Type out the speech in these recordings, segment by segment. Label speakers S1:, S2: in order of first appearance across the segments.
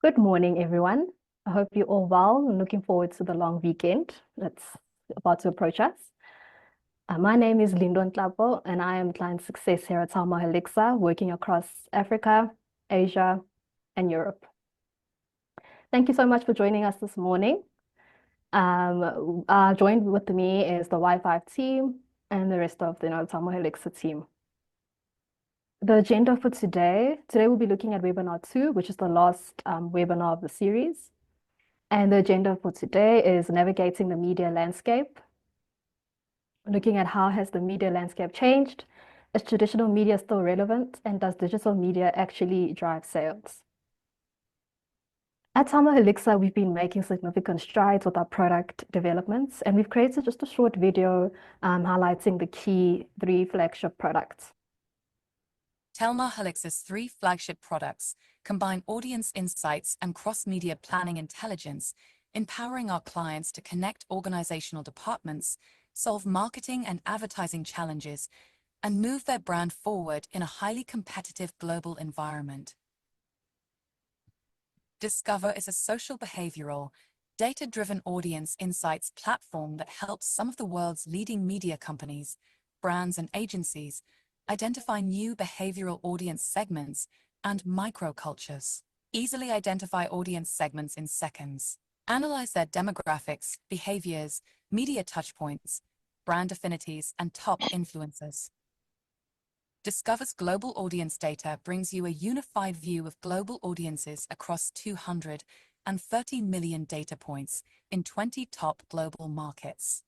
S1: Good morning, everyone. I hope you're all well and looking forward to the long weekend that's about to approach us. My name is Lindon Tlapo, and I am Client Success here at Talma Helixa, working across Africa, Asia, and Europe. Thank you so much for joining us this morning. Joined with me is the Wi-Fi team and the rest of the Talma Helixa team. The agenda for today we'll be looking at webinar 2, which is the last webinar of the series. And the agenda for today is navigating the media landscape, looking at how has the media landscape changed, is traditional media still relevant, and does digital media actually drive sales? At Talma Helixa, we've been making significant strides with our product developments, and we've created just a short video highlighting the key 3 flagship products.
S2: Talma Helixa's 3 flagship products combine audience insights and cross-media planning intelligence, empowering our clients to connect organizational departments, solve marketing and advertising challenges, and move their brand forward in a highly competitive global environment. Discover is a social behavioral, data-driven audience insights platform that helps some of the world's leading media companies, brands, and agencies identify new behavioral audience segments and microcultures. Easily identify audience segments in seconds. Analyze their demographics, behaviors, media touchpoints, brand affinities, and top influencers. Discover's global audience data brings you a unified view of global audiences across 230 million data points in 20 top global markets.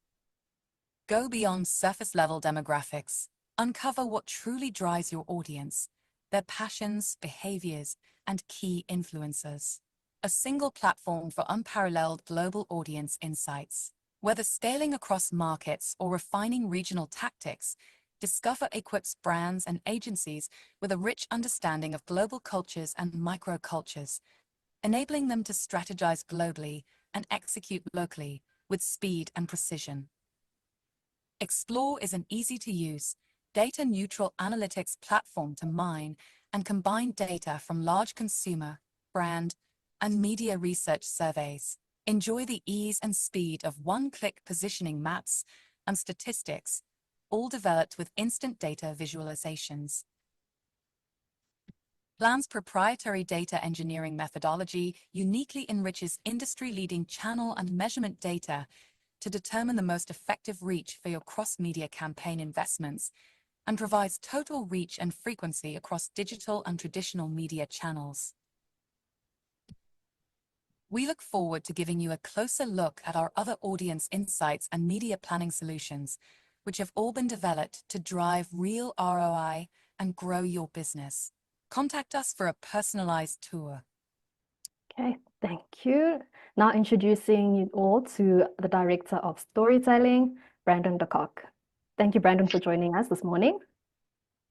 S2: Go beyond surface-level demographics. Uncover what truly drives your audience, their passions, behaviors, and key influencers. A single platform for unparalleled global audience insights. Whether scaling across markets or refining regional tactics, Discover equips brands and agencies with a rich understanding of global cultures and microcultures, enabling them to strategize globally and execute locally with speed and precision. Explore is an easy-to-use, data-neutral analytics platform to mine and combine data from large consumer, brand, and media research surveys. Enjoy the ease and speed of one-click positioning maps and statistics, all developed with instant data visualizations. Plan's proprietary data engineering methodology uniquely enriches industry-leading channel and measurement data to determine the most effective reach for your cross-media campaign investments, and provides total reach and frequency across digital and traditional media channels. We look forward to giving you a closer look at our other audience insights and media planning solutions, which have all been developed to drive real ROI and grow your business. Contact us for a personalized tour.
S1: Okay, thank you. Now introducing you all to the Director of Storytelling, Brandon de Kock. Thank you, Brandon, for joining us this morning.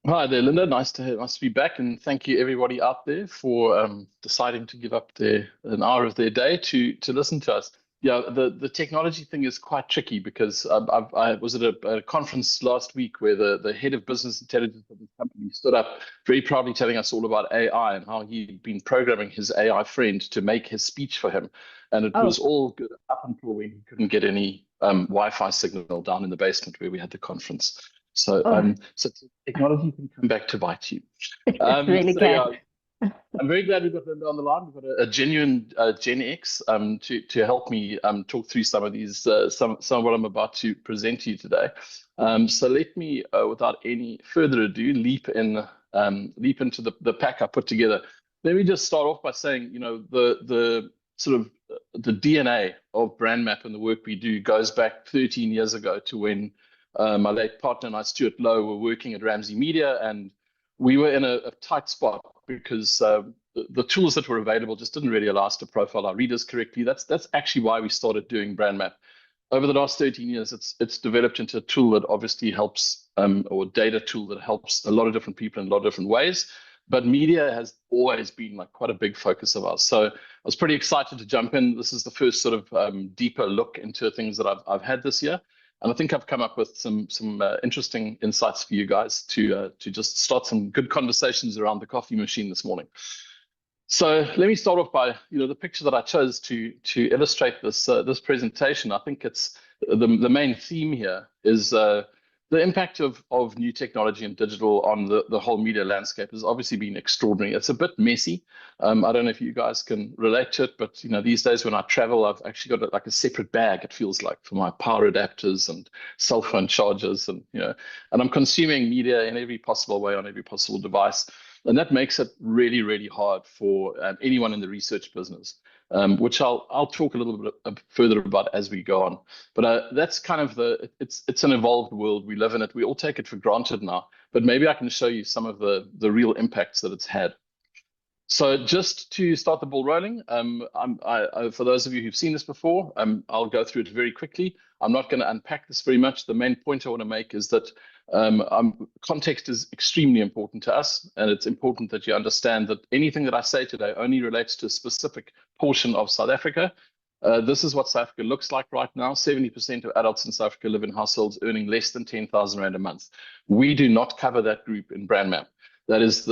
S3: Hi there, Linda. Nice to be back, and thank you everybody out there for deciding to give up an hour of their day to listen to us. Yeah, the technology thing is quite tricky because I was at a conference last week where the head of business intelligence of the company stood up very proudly telling us all about AI and how he'd been programming his AI friend to make his speech for him. And it was all good up until when he couldn't get any Wi-Fi signal down in the basement where we had the conference. So, so technology can come back to bite you.
S1: It really can.
S3: Yeah, I'm very glad we've got Linda on the line. We've got a genuine Gen X to help me talk through some of these, some of what I'm about to present to you today. So let me, without any further ado, leap into the pack I put together. Let me just start off by saying, you know, the sort of the DNA of BrandMapp and the work we do goes back 13 years ago to when my late partner and I, Stuart Lowe, were working at Ramsey Media, and we were in a tight spot because the tools that were available just didn't really allow us to profile our readers correctly. That's actually why we started doing BrandMapp. Over the last 13 years, it's developed into a tool that obviously helps, or a data tool that helps a lot of different people in a lot of different ways. But media has always been like quite a big focus of ours. So I was pretty excited to jump in. This is the first sort of deeper look into things that I've had this year. And I think I've come up with some interesting insights for you guys to just start some good conversations around the coffee machine this morning. So let me start off by, the picture that I chose to illustrate this presentation. I think it's the main theme here is the impact of new technology and digital on the whole media landscape has obviously been extraordinary. It's a bit messy. I don't know if you guys can relate to it, but these days when I travel, I've actually got like a separate bag, it feels like, for my power adapters and cell phone chargers, and and I'm consuming media in every possible way on every possible device. And that makes it really, really hard for anyone in the research business, which I'll talk a little bit further about as we go on. But that's kind of it's an evolved world. We live in it. We all take it for granted now. But maybe I can show you some of the real impacts that it's had. So just to start the ball rolling, for those of you who've seen this before, I'll go through it very quickly. I'm not going to unpack this very much. The main point I want to make is that context is extremely important to us, and it's important that you understand that anything that I say today only relates to a specific portion of South Africa. This is what South Africa looks like right now. 70% of adults in South Africa live in households earning less than 10,000 Rand a month. We do not cover that group in BrandMapp. That is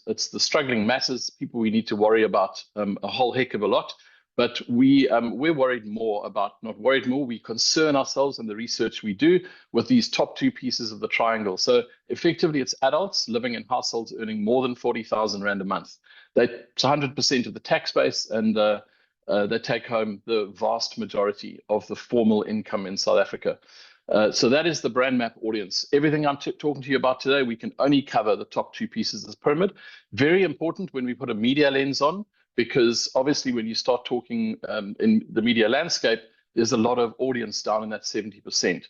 S3: it's the struggling masses, people we need to worry about a whole heck of a lot. But we're worried more about, not worried more, we concern ourselves in the research we do with these top two pieces of the triangle. So effectively, it's adults living in households earning more than 40,000 Rand a month. It's 100% of the tax base, and they take home the vast majority of the formal income in South Africa. So that is the BrandMapp audience. Everything I'm talking to you about today, we can only cover the top two pieces of this pyramid. Very important when we put a media lens on, because obviously when you start talking in the media landscape, there's a lot of audience down in that 70%.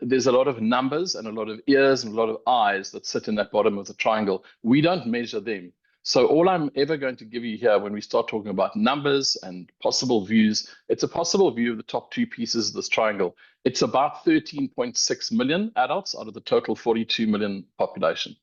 S3: There's a lot of numbers and a lot of ears and a lot of eyes that sit in that bottom of the triangle. We don't measure them. So all I'm ever going to give you here when we start talking about numbers and possible views, it's a possible view of the top two pieces of this triangle. It's about 13.6 million adults out of the total 42 million population.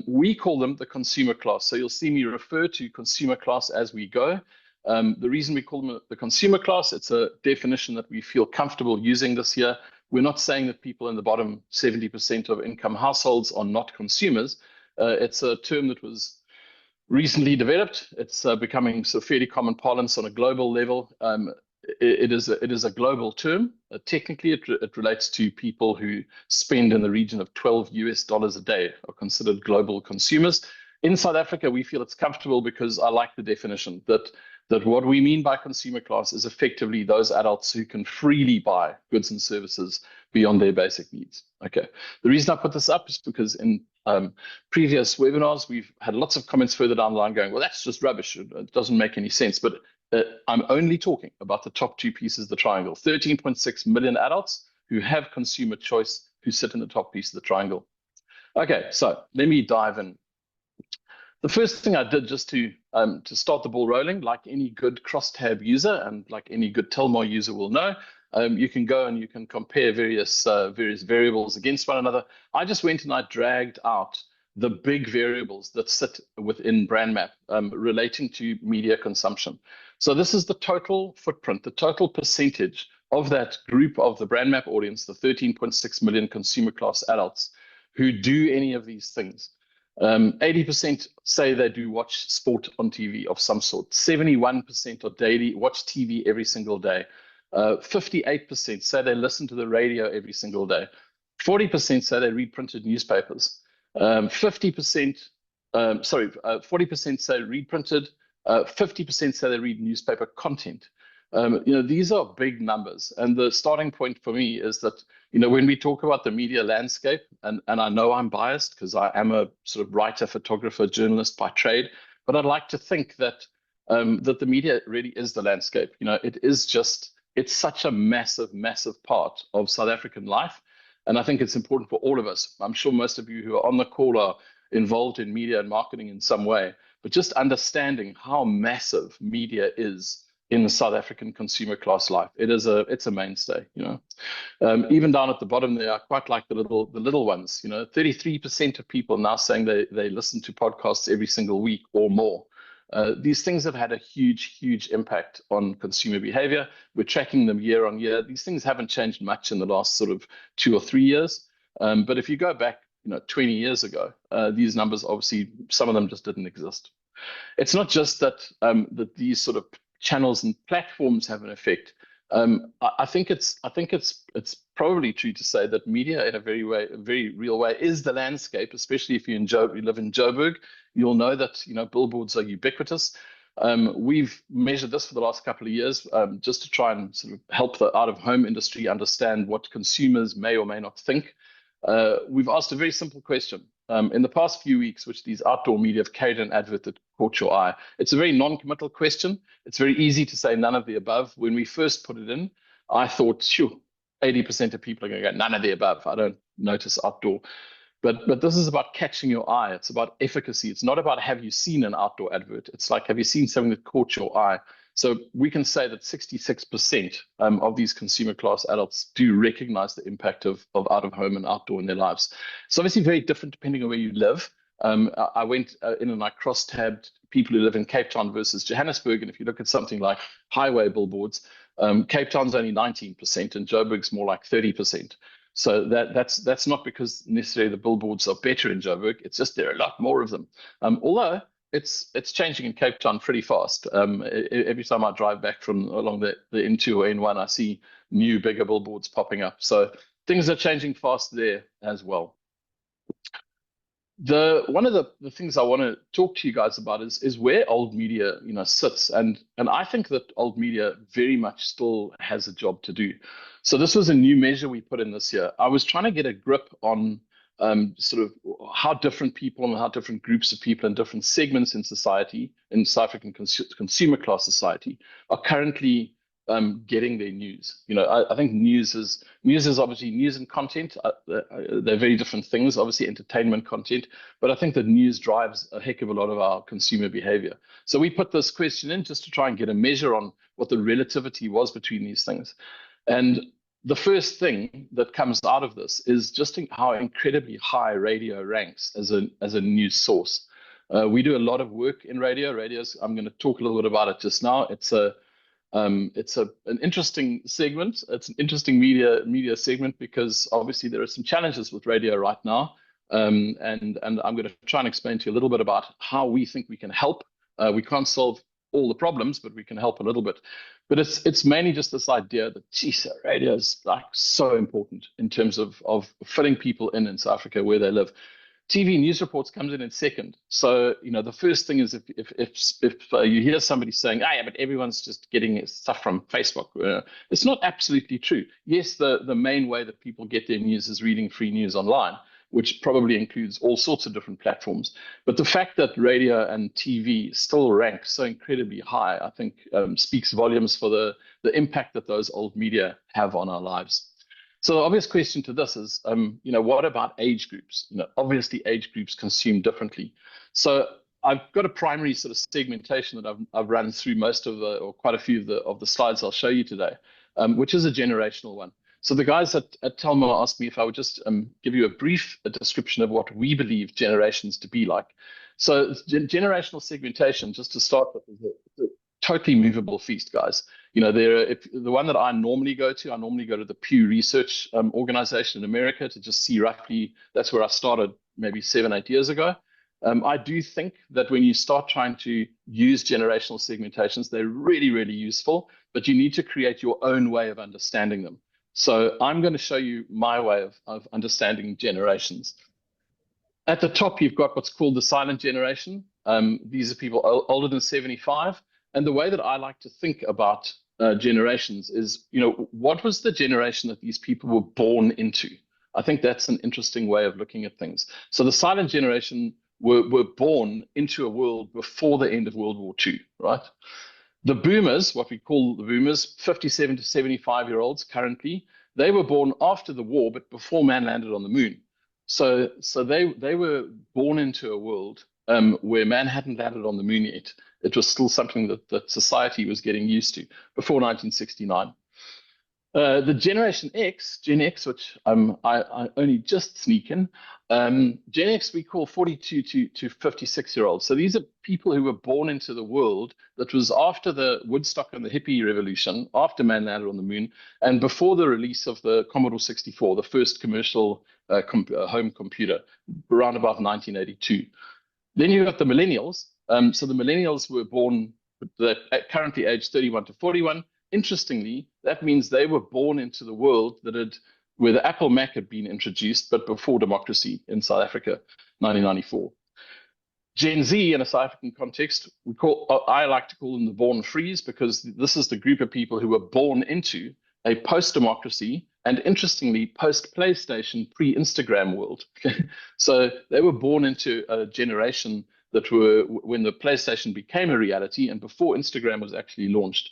S3: We call them the consumer class. So you'll see me refer to consumer class as we go. The reason we call them the consumer class, it's a definition that we feel comfortable using this year. We're not saying that people in the bottom 70% of income households are not consumers. It's a term that was recently developed. It's becoming so fairly common parlance on a global level. It is a global term. Technically, it relates to people who spend in the region of $12 a day, are considered global consumers. In South Africa, we feel it's comfortable because I like the definition that what we mean by consumer class is effectively those adults who can freely buy goods and services beyond their basic needs. Okay. The reason I put this up is because in previous webinars, we've had lots of comments further down the line going, well, that's just rubbish. It doesn't make any sense. But I'm only talking about the top two pieces of the triangle, 13.6 million adults who have consumer choice, who sit in the top piece of the triangle. Okay, so let me dive in. The first thing I did just to start the ball rolling, like any good crosstab user and like any good Telmar user will know, you can go and you can compare various variables against one another. I just went and I dragged out the big variables that sit within BrandMapp relating to media consumption. So this is the total footprint, the total percentage of that group of the BrandMapp audience, the 13.6 million consumer class adults who do any of these things. 80% say they do watch sport on TV of some sort. 71% are daily, watch TV every single day. 58% say they listen to the radio every single day. 40% say they read printed newspapers. 40% say read printed. 50% say they read newspaper content. These are big numbers. And the starting point for me is that, when we talk about the media landscape, and I know I'm biased because I am a sort of writer, photographer, journalist by trade, but I'd like to think that that the media really is the landscape. It's such a massive, massive part of South African life. And I think it's important for all of us. I'm sure most of you who are on the call are involved in media and marketing in some way, but just understanding how massive media is in the South African consumer class life. It's a mainstay, Even down at the bottom there, I quite like the little ones. 33% of people now saying they listen to podcasts every single week or more. These things have had a huge, huge impact on consumer behavior. We're tracking them year on year. These things haven't changed much in the last sort of 2 or 3 years. But if you go back, 20 years ago, these numbers, obviously, some of them just didn't exist. It's not just that that these sort of channels and platforms have an effect. I think it's probably true to say that media, in a very real way, is the landscape. Especially if you live in Joburg, you'll know that billboards are ubiquitous. We've measured this for the last couple of years, just to try and sort of help the out-of-home industry understand what consumers may or may not think. We've asked a very simple question. In the past few weeks, which these outdoor media have carried an advert that caught your eye. It's a very non-committal question. It's very easy to say none of the above. When we first put it in, I thought, sure, 80% of people are going to go, none of the above. I don't notice outdoor. But this is about catching your eye. It's about efficacy. It's not about have you seen an outdoor advert. It's like, have you seen something that caught your eye? So we can say that 66% of these consumer class adults do recognize the impact of out of home and outdoor in their lives. It's obviously very different depending on where you live. I went in and I cross-tabbed people who live in Cape Town versus Johannesburg. And if you look at something like highway billboards, Cape Town's only 19% and Joburg's more like 30%. So that's not because necessarily the billboards are better in Joburg. It's just there are a lot more of them. Although it's changing in Cape Town pretty fast. Every time I drive back from along the N2 or N1, I see new, bigger billboards popping up. So things are changing fast there as well. One of the things I want to talk to you guys about is where old media sits, and I think that old media very much still has a job to do. So this was a new measure we put in this year. I was trying to get a grip on sort of how different people and how different groups of people in different segments in society, in South African consumer class society, are currently getting their news. I think news is obviously news and content. They're very different things, obviously entertainment content, but I think that news drives a heck of a lot of our consumer behavior. So we put this question in just to try and get a measure on what the relativity was between these things. And the first thing that comes out of this is just how incredibly high radio ranks as a news source. We do a lot of work in radio. I'm going to talk a little bit about it just now. It's an interesting segment. It's an interesting media segment because obviously there are some challenges with radio right now. And I'm going to try and explain to you a little bit about how we think we can help. We can't solve all the problems, but we can help a little bit. But it's mainly just this idea that, geez, radio is like so important in terms of fitting people in South Africa where they live. TV news reports comes in second. So, the first thing is if you hear somebody saying, yeah, but everyone's just getting stuff from Facebook. It's not absolutely true. Yes, the main way that people get their news is reading free news online, which probably includes all sorts of different platforms. But the fact that radio and TV still rank so incredibly high, I think speaks volumes for the impact that those old media have on our lives. So the obvious question to this is, what about age groups? Obviously age groups consume differently. So I've got a primary sort of segmentation that I've run through most of or quite a few of the slides I'll show you today, which is a generational one. So the guys at Telma asked me if I would just give you a brief description of what we believe generations to be like. So generational segmentation, just to start with, is a totally movable feast, guys. The one that I normally go to the Pew Research organization in America to just see roughly, that's where I started maybe 7-8 years ago. I do think that when you start trying to use generational segmentations, they're really, really useful, but you need to create your own way of understanding them. So I'm going to show you my way of understanding generations. At the top, you've got what's called the silent generation. These are people older than 75. And the way that I like to think about generations is, what was the generation that these people were born into? I think that's an interesting way of looking at things. So the silent generation were born into a world before the end of World War II, right? The boomers, what we call the boomers, 57 to 75-year-olds currently, they were born after the war, but before man landed on the moon. So they were born into a world where man hadn't landed on the moon yet. It was still something that society was getting used to before 1969. The Generation X, Gen X, which I only just sneak in, Gen X we call 42 to 56-year-olds. So these are people who were born into the world that was after the Woodstock and the hippie revolution, after man landed on the moon, and before the release of the Commodore 64, the first commercial home computer, around about 1982. Then you've got the millennials. So the millennials were born, currently aged 31 to 41. Interestingly, that means they were born into the world where the Apple Mac had been introduced, but before democracy in South Africa, 1994. Gen Z, in a South African context, I like to call them the born frees, because this is the group of people who were born into a post-democracy and, interestingly, post-PlayStation, pre-Instagram world. So they were born into a generation that were when the PlayStation became a reality and before Instagram was actually launched.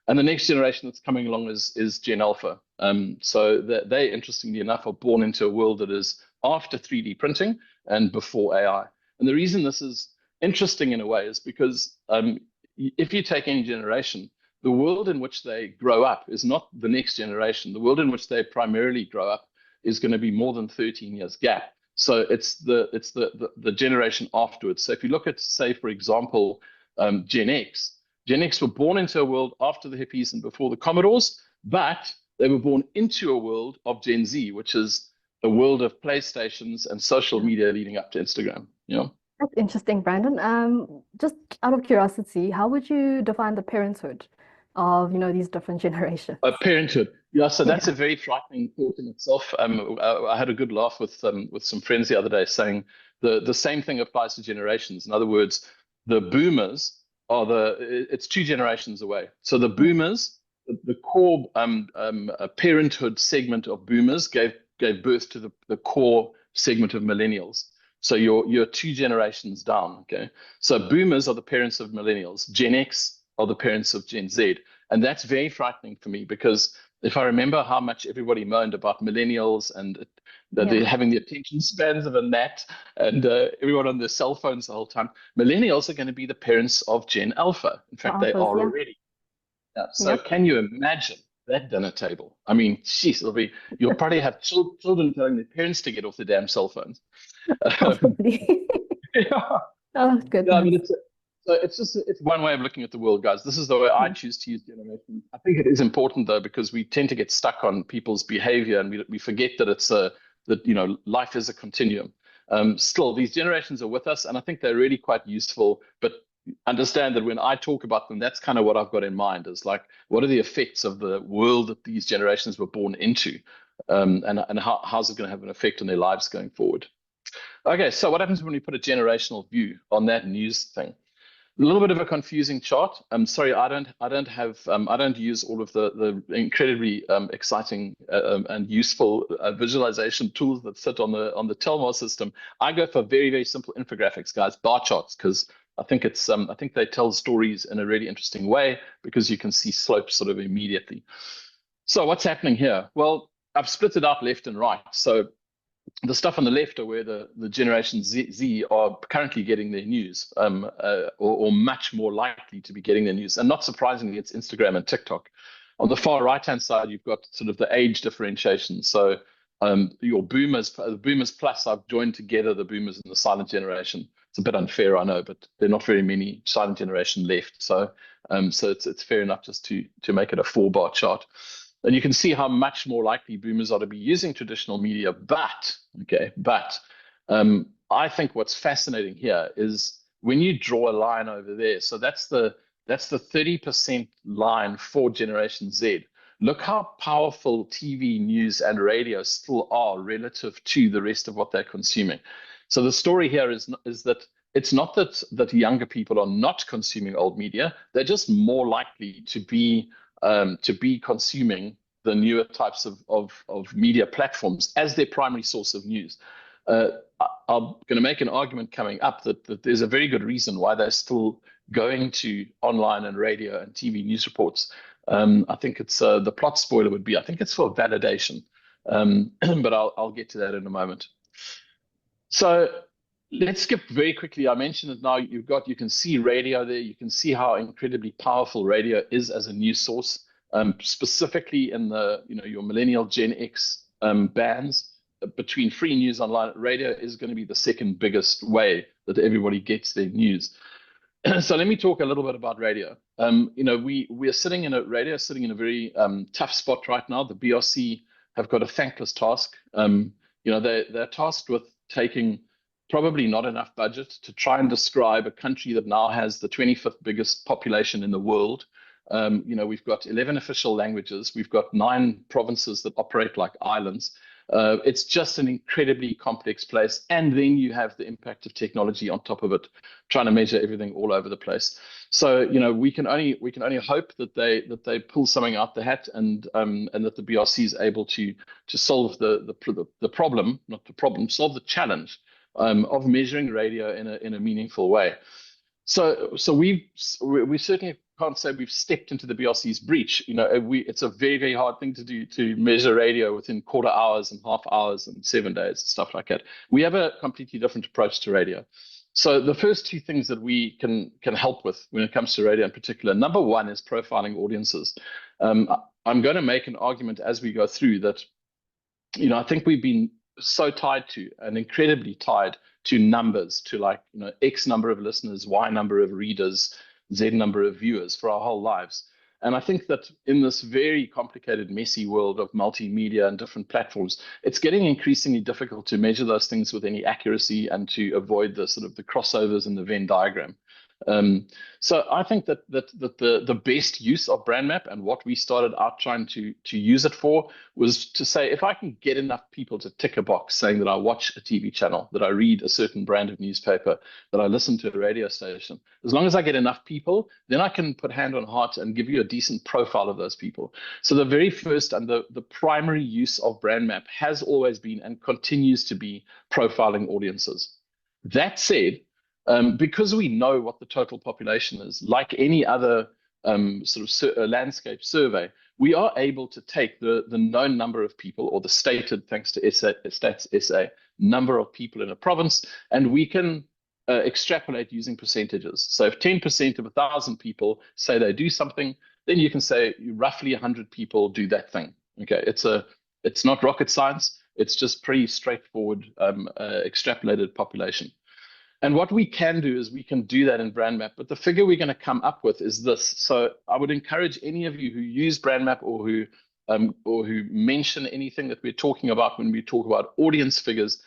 S3: And the next generation that's coming along is Gen Alpha. So they, interestingly enough, are born into a world that is after 3D printing and before AI. And the reason this is interesting in a way is because if you take any generation, the world in which they grow up is not the next generation. The world in which they primarily grow up is going to be more than 13 years gap. So it's the generation afterwards. So if you look at, say, for example, Gen X were born into a world after the hippies and before the Commodores, but they were born into a world of Gen Z, which is a world of PlayStations and social media leading up to Instagram.
S1: That's interesting, Brandon. Just out of curiosity, how would you define the parenthood of, these different generations?
S3: Parenthood. Yeah, so that's a very frightening thought in itself. I had a good laugh with some friends the other day saying the same thing applies to generations. In other words, the boomers it's 2 generations away. So the boomers, the core parenthood segment of boomers gave birth to the core segment of millennials. So you're 2 generations down. Okay, so boomers are the parents of millennials. Gen X are the parents of Gen Z, and that's very frightening for me, because if I remember how much everybody moaned about millennials and that they're having the attention spans of a gnat and everyone on their cell phones the whole time, millennials are going to be the parents of Gen Alpha. In fact, they are already. Yeah. So can you imagine that dinner table? I mean, geez, you'll probably have children telling their parents to get off the damn cell phones.
S1: Probably.
S3: Yeah.
S1: Oh, goodness.
S3: Yeah, I mean, it's one way of looking at the world, guys. This is the way I choose to use generation. I think it is important, though, because we tend to get stuck on people's behavior, and we forget that life is a continuum. Still, these generations are with us, and I think they're really quite useful. But understand that when I talk about them, that's kind of what I've got in mind, is like, what are the effects of the world that these generations were born into, and how's it going to have an effect on their lives going forward? Okay, so what happens when we put a generational view on that news thing? A little bit of a confusing chart. I'm sorry, I don't use all of the incredibly exciting and useful visualization tools that sit on the Telmar system. I go for very, very simple infographics, guys, bar charts, because I think they tell stories in a really interesting way, because you can see slopes sort of immediately. So what's happening here? Well, I've split it up left and right. So the stuff on the left are where the Generation Z are currently getting their news, or much more likely to be getting their news. And not surprisingly, it's Instagram and TikTok. On the far right-hand side, you've got sort of the age differentiation. So your boomers, the boomers plus, I've joined together the boomers and the silent generation. It's a bit unfair, I know, but there are not very many silent generation left. So it's fair enough just to make it a 4-bar chart. And you can see how much more likely boomers are to be using traditional media. But I think what's fascinating here is when you draw a line over there. So that's the 30% line for Generation Z. Look how powerful TV, news, and radio still are relative to the rest of what they're consuming. So the story here is that it's not that younger people are not consuming old media. They're just more likely to be consuming the newer types of media platforms as their primary source of news. I'm going to make an argument coming up that there's a very good reason why they're still going to online and radio and TV news reports. I think it's the plot spoiler would be, I think it's for validation, but I'll get to that in a moment. So let's skip very quickly. I mentioned it now. You can see radio there. You can see how incredibly powerful radio is as a news source, specifically in your millennial Gen X bands. Between free news online, radio is going to be the second biggest way that everybody gets their news. So let me talk a little bit about radio. We are sitting in a very tough spot right now. The BRC have got a thankless task. They're tasked with taking probably not enough budget to try and describe a country that now has the 25th biggest population in the world. We've got 11 official languages. We've got 9 provinces that operate like islands. It's just an incredibly complex place. And then you have the impact of technology on top of it, trying to measure everything all over the place. So, we can only hope that they pull something out the hat, and that the BRC is able to solve the problem, not the problem, solve the challenge of measuring radio in a meaningful way. So we certainly can't say we've stepped into the BRC's breach. It's a very, very hard thing to do, to measure radio within quarter hours and half hours and 7 days, stuff like that. We have a completely different approach to radio. So the first 2 things that we can help with when it comes to radio in particular, number one is profiling audiences. I'm going to make an argument as we go through that, I think we've been so tied to, and incredibly tied to, numbers, to X number of listeners, Y number of readers, Z number of viewers for our whole lives. And I think that in this very complicated, messy world of multimedia and different platforms, it's getting increasingly difficult to measure those things with any accuracy and to avoid the sort of the crossovers in the Venn diagram. So I think that the best use of BrandMapp, and what we started out trying to use it for, was to say, if I can get enough people to tick a box saying that I watch a TV channel, that I read a certain brand of newspaper, that I listen to a radio station, as long as I get enough people, then I can put hand on heart and give you a decent profile of those people. So the very first and the primary use of BrandMapp has always been, and continues to be, profiling audiences. That said, because we know what the total population is, like any other landscape survey, we are able to take the known number of people, or the stated, thanks to Stats SA, number of people in a province, and we can extrapolate using percentages. So if 10% of 1,000 people say they do something, then you can say roughly 100 people do that thing. Okay, it's not rocket science. It's just pretty straightforward extrapolated population. And what we can do is we can do that in BrandMapp, but the figure we're going to come up with is this. So I would encourage any of you who use BrandMapp, or who mention anything that we're talking about when we talk about audience figures,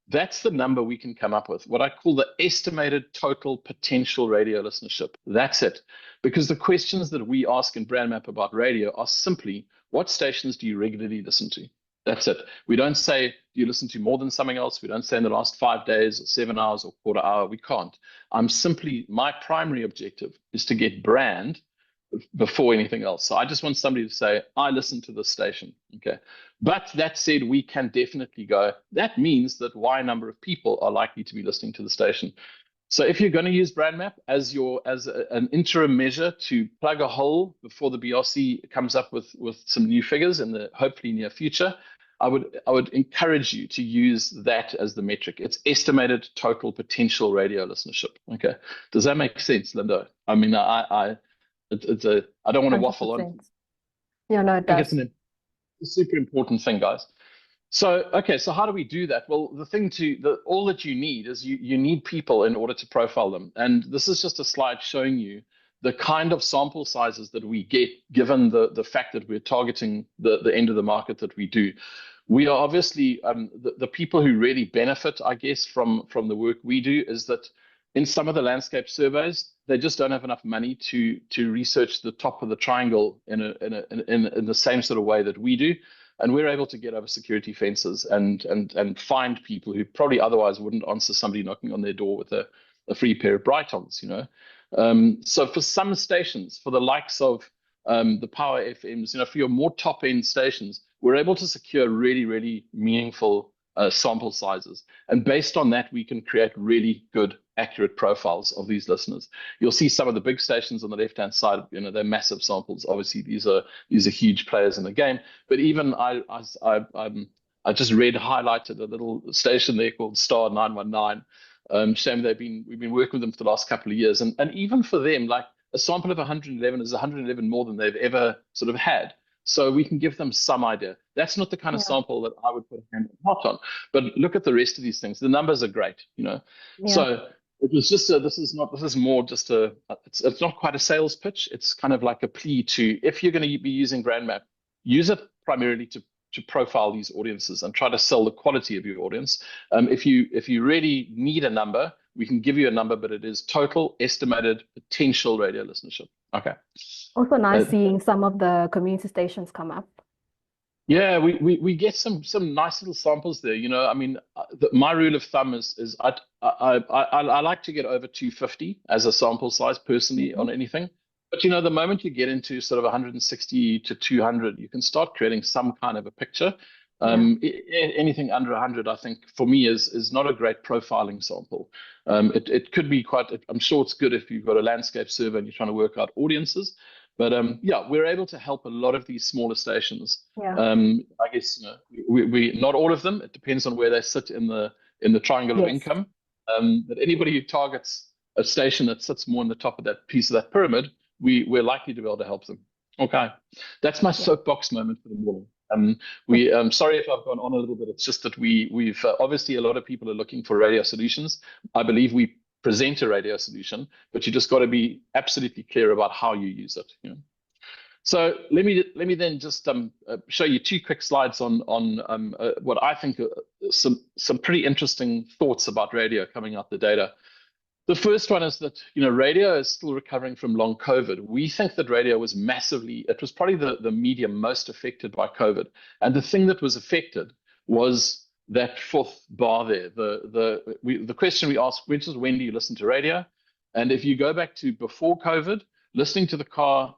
S3: that's the number we can come up with, what I call the estimated total potential radio listenership. That's it. Because the questions that we ask in BrandMapp about radio are simply, what stations do you regularly listen to? That's it. We don't say, do you listen to more than something else? We don't say in the last 5 days or 7 hours or quarter hour. We can't. My primary objective is to get brand before anything else. So I just want somebody to say, I listen to this station. Okay. But that said, we can definitely go, that means that Y number of people are likely to be listening to the station. So if you're going to use BrandMapp as an interim measure to plug a hole before the BRC comes up with some new figures in the hopefully near future, I would encourage you to use that as the metric. It's estimated total potential radio listenership. Okay, does that make sense, Linda? I mean, I don't want to waffle on.
S1: Yeah, no, it does.
S3: I think it's a super important thing, guys. So, okay, so how do we do that? Well, all that you need is you need people in order to profile them. And this is just a slide showing you the kind of sample sizes that we get, given the fact that we're targeting the end of the market that we do. We are obviously, the people who really benefit, I guess, from the work we do, is that in some of the landscape surveys, they just don't have enough money to research the top of the triangle in the same sort of way that we do. And we're able to get over security fences and find people who probably otherwise wouldn't answer somebody knocking on their door with a free pair of Brightons, So for some stations, for the likes of the Power FMs, for your more top-end stations, we're able to secure really, really meaningful sample sizes. And based on that, we can create really good, accurate profiles of these listeners. You'll see some of the big stations on the left-hand side, they're massive samples. Obviously, these are huge players in the game. But even I just highlighted a little station there called Star 919. Shame we've been working with them for the last couple of years. And even for them, like a sample of 111 is 111 more than they've ever sort of had. So we can give them some idea. That's not the kind of sample that I would put a hand on heart on. But look at the rest of these things. The numbers are great, Yeah. So it was just it's not quite a sales pitch. It's kind of like a plea to, if you're going to be using BrandMapp, use it primarily to profile these audiences and try to sell the quality of your audience. If you really need a number, we can give you a number, but it is total estimated potential radio listenership. Okay.
S1: Also nice seeing some of the community stations come up.
S3: Yeah, we get some nice little samples there. You know, I mean, my rule of thumb is I like to get over 250 as a sample size personally on anything. But you know, the moment you get into sort of 160 to 200, you can start creating some kind of a picture. Anything under 100, I think, for me is not a great profiling sample. It could be quite. I'm sure it's good if you've got a landscape survey and you're trying to work out audiences. But yeah, we're able to help a lot of these smaller stations.
S1: Yeah.
S3: I guess you know, we not all of them. It depends on where they sit in the triangle of income. But anybody who targets a station that sits more on the top of that piece of that pyramid, we're likely to be able to help them. Okay, that's my soapbox moment for the morning. Sorry if I've gone on a little bit. It's just that we've obviously a lot of people are looking for radio solutions. I believe we present a radio solution, but you just got to be absolutely clear about how you use it. You know? So let me then just show you two quick slides on what I think are some pretty interesting thoughts about radio coming out the data. The first one is that, you know, radio is still recovering from long COVID. We think that radio was it was probably the medium most affected by COVID. And the thing that was affected was that fourth bar there. The question we asked, which is when do you listen to radio? And if you go back to before COVID, listening in the car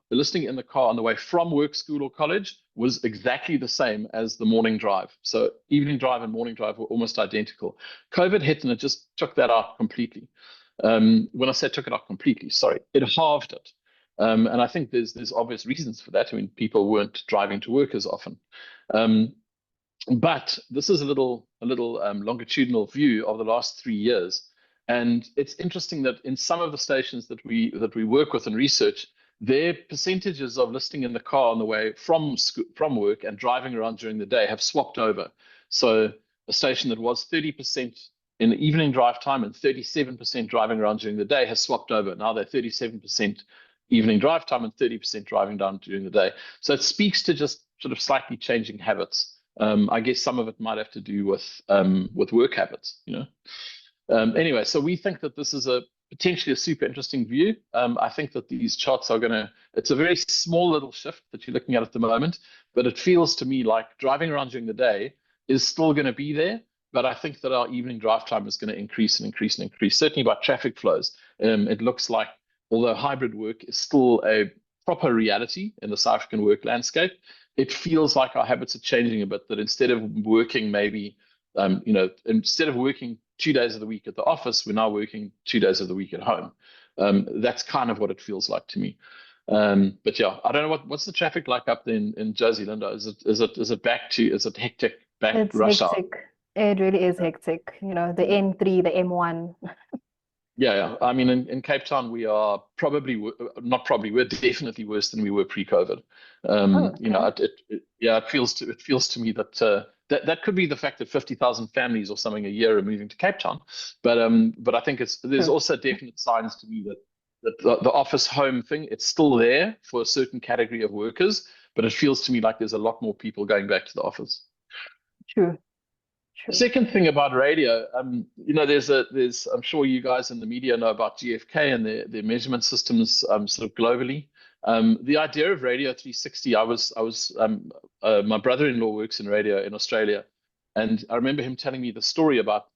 S3: on the way from work, school, or college was exactly the same as the morning drive. So evening drive and morning drive were almost identical. COVID hit and it just took that out completely. When I say took it out completely, sorry, it halved it. And I think there's obvious reasons for that. I mean, people weren't driving to work as often. But this is a little longitudinal view of the last 3 years. And it's interesting that in some of the stations that we work with and research, their percentages of listening in the car on the way from work and driving around during the day have swapped over. So a station that was 30% in the evening drive time and 37% driving around during the day has swapped over. Now they're 37% evening drive time and 30% driving down during the day. So it speaks to just sort of slightly changing habits. I guess some of it might have to do with work habits, you know. Anyway, so we think that this is potentially a super interesting view. I think that these charts it's a very small little shift that you're looking at the moment, but it feels to me like driving around during the day is still going to be there. But I think that our evening drive time is going to increase and increase and increase, certainly by traffic flows. It looks like, although hybrid work is still a proper reality in the South African work landscape, it feels like our habits are changing a bit, that instead of working instead of working 2 days of the week at the office, we're now working 2 days of the week at home. That's kind of what it feels like to me. But yeah, I don't know what's the traffic like up there in Jersey, Linda? Is it hectic back rush hour?
S1: It really is hectic. You know, the N3, the M1.
S3: Yeah. I mean, in Cape Town, we are we're definitely worse than we were pre-COVID.
S1: Okay.
S3: You know, it feels to me that that could be the fact that 50,000 families or something a year are moving to Cape Town. But I think there's also definite signs to me that the office home thing, it's still there for a certain category of workers, but it feels to me like there's a lot more people going back to the office.
S1: True.
S3: The second thing about radio, you know, there's I'm sure you guys in the media know about GFK and their measurement systems sort of globally. The idea of Radio 360, my brother-in-law works in radio in Australia, and I remember him telling me the story about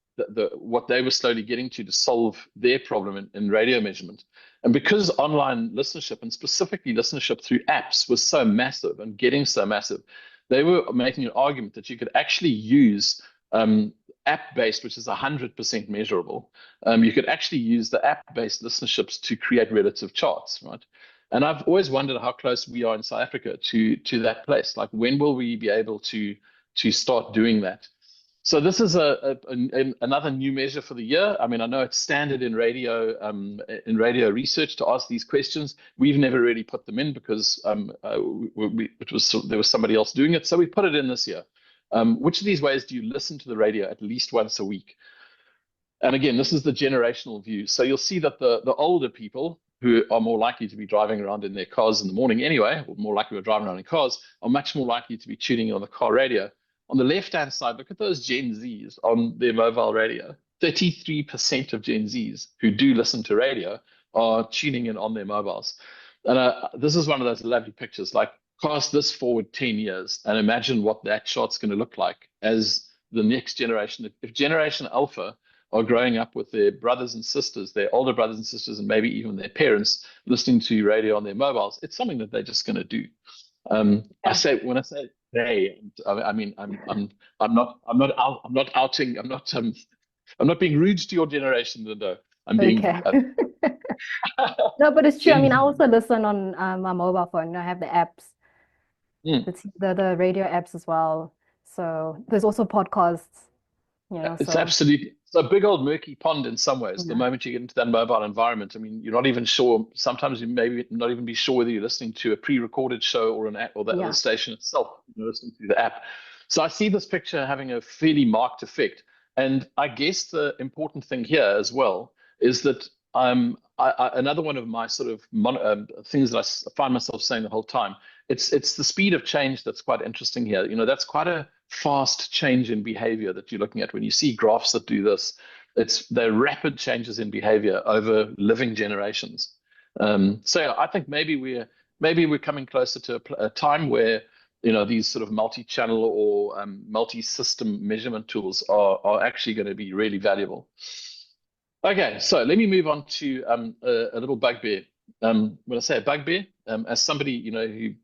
S3: what they were slowly getting to solve their problem in radio measurement. And because online listenership, and specifically listenership through apps, was so massive and getting so massive, they were making an argument that you could actually use app-based, which is 100% measurable. You could actually use the app-based listenerships to create relative charts, right? And I've always wondered how close we are in South Africa to that place. Like, when will we be able to start doing that? So this is another new measure for the year. I mean, I know it's standard in radio research to ask these questions. We've never really put them in because there was somebody else doing it. So we put it in this year. Which of these ways do you listen to the radio at least once a week? And again, this is the generational view. So you'll see that the older people who are more likely to be driving around in their cars in the morning anyway, or more likely to be driving around in cars, are much more likely to be tuning in on the car radio. On the left-hand side, look at those Gen Zs on their mobile radio. 33% of Gen Zs who do listen to radio are tuning in on their mobiles. And this is one of those lovely pictures. Like, cast this forward 10 years and imagine what that chart's going to look like as the next generation. If Generation Alpha are growing up with their brothers and sisters, their older brothers and sisters, and maybe even their parents listening to radio on their mobiles, it's something that they're just going to do. When I say they, I mean I'm not being rude to your generation, Linda. I'm being
S1: Okay. No, but it's true. I mean, I
S3: Gen Z.
S1: also listen on my mobile phone. I have the apps,
S3: Mm.
S1: the radio apps as well. So there's also podcasts,
S3: It's
S1: so
S3: absolutely, it's a big old murky pond in some ways. The
S1: yeah.
S3: moment you get into that mobile environment, I mean, you're not even sure. Sometimes you maybe not even be sure whether you're listening to a pre-recorded show or an app or the
S1: Yeah.
S3: station itself. You're listening to the app. So I see this picture having a fairly marked effect. And I guess the important thing here as well is that another one of my sort of things that I find myself saying the whole time, it's the speed of change that's quite interesting here. That's quite a fast change in behavior that you're looking at when you see graphs that do this. They're rapid changes in behavior over living generations. So I think maybe we're coming closer to a time where these sort of multi-channel or multi-system measurement tools are actually going to be really valuable. Okay, so let me move on to a little bugbear. When I say a bugbear, as somebody who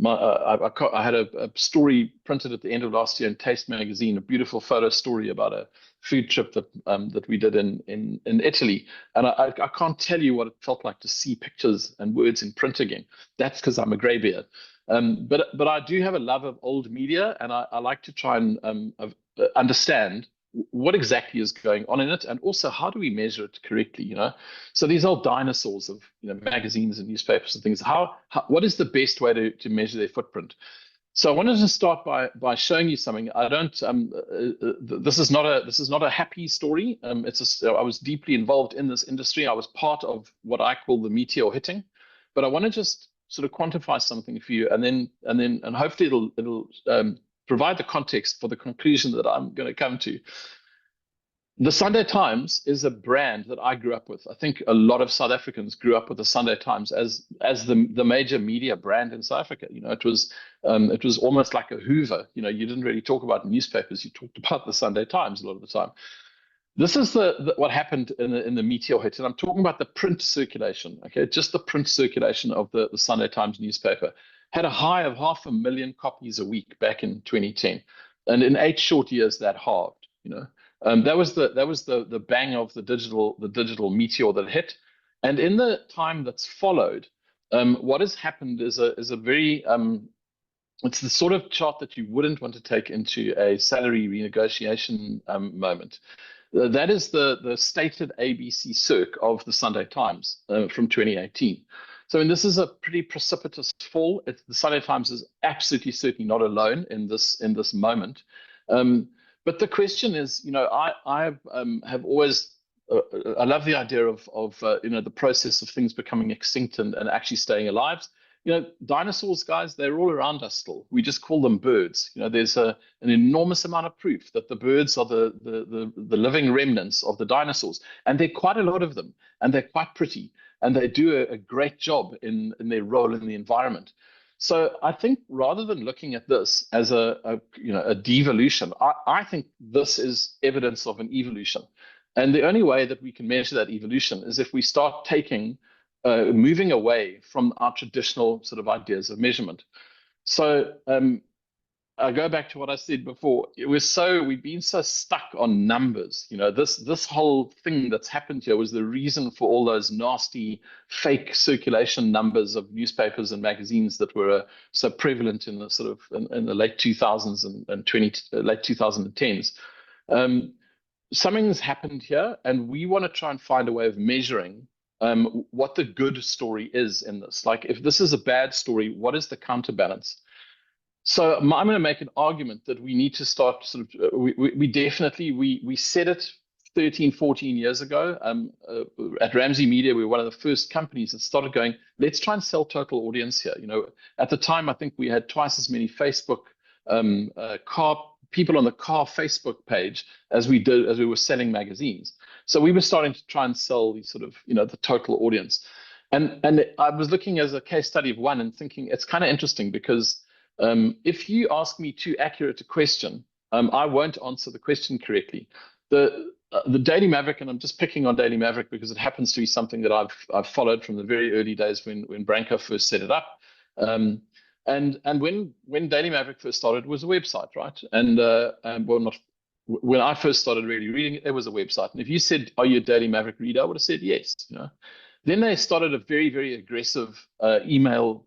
S3: I had a story printed at the end of last year in Taste magazine, a beautiful photo story about a food trip that we did in Italy, and I can't tell you what it felt like to see pictures and words in print again. That's because I'm a greybeard. But I do have a love of old media, and I like to try and understand what exactly is going on in it, and also how do we measure it correctly. So these old dinosaurs of magazines and newspapers and things, what is the best way to measure their footprint? So I wanted to start by showing you something. I don't this is not a happy story. I was deeply involved in this industry. I was part of what I call the meteor hitting, but I want to just sort of quantify something for you, and hopefully it'll provide the context for the conclusion that I'm going to come to. The Sunday Times is a brand that I grew up with. I think a lot of South Africans grew up with the Sunday Times as the major media brand in South Africa. It was almost like a Hoover. You didn't really talk about newspapers. You talked about the Sunday Times a lot of the time. This is what happened in the meteor hit, and I'm talking about the print circulation. Okay, just the print circulation of the Sunday Times newspaper had a high of 500,000 copies a week back in 2010, and in 8 short years that halved. That was the bang of the digital meteor that hit, and in the time that's followed, what has happened is a very it's the sort of chart that you wouldn't want to take into a salary renegotiation moment. That is the stated ABC circ of the Sunday Times from 2018. So, this is a pretty precipitous fall. The Sunday Times is absolutely certainly not alone in this moment. But the question is, I have always I love the idea of the process of things becoming extinct and actually staying alive. Dinosaurs, guys, they're all around us still. We just call them birds. There's an enormous amount of proof that the birds are the living remnants of the dinosaurs. And there are quite a lot of them, and they're quite pretty, and they do a great job in their role in the environment. So I think rather than looking at this as a devolution, I think this is evidence of an evolution. And the only way that we can measure that evolution is if we start moving away from our traditional sort of ideas of measurement. So I go back to what I said before. We've been so stuck on numbers. This whole thing that's happened here was the reason for all those nasty fake circulation numbers of newspapers and magazines that were so prevalent in the sort of in the late 2000s and late 2010s. Something's happened here, and we want to try and find a way of measuring what the good story is in this. Like, if this is a bad story, what is the counterbalance? So I'm going to make an argument that we need to start we definitely said it 13, 14 years ago, at Ramsey Media, we were one of the first companies that started going, let's try and sell total audience here. At the time, I think we had twice as many Facebook car people on the car Facebook page as we were selling magazines. So we were starting to try and sell the sort of, the total audience. And I was looking as a case study of one and thinking it's kind of interesting because if you ask me too accurate a question, I won't answer the question correctly. The Daily Maverick, and I'm just picking on Daily Maverick because it happens to be something that I've followed from the very early days when BrandMapp first set it up. And when Daily Maverick first started, it was a website, right? And well, not when I first started really reading it, it was a website. And if you said, "Are you a Daily Maverick reader?" I would have said yes. Then they started a very, very aggressive email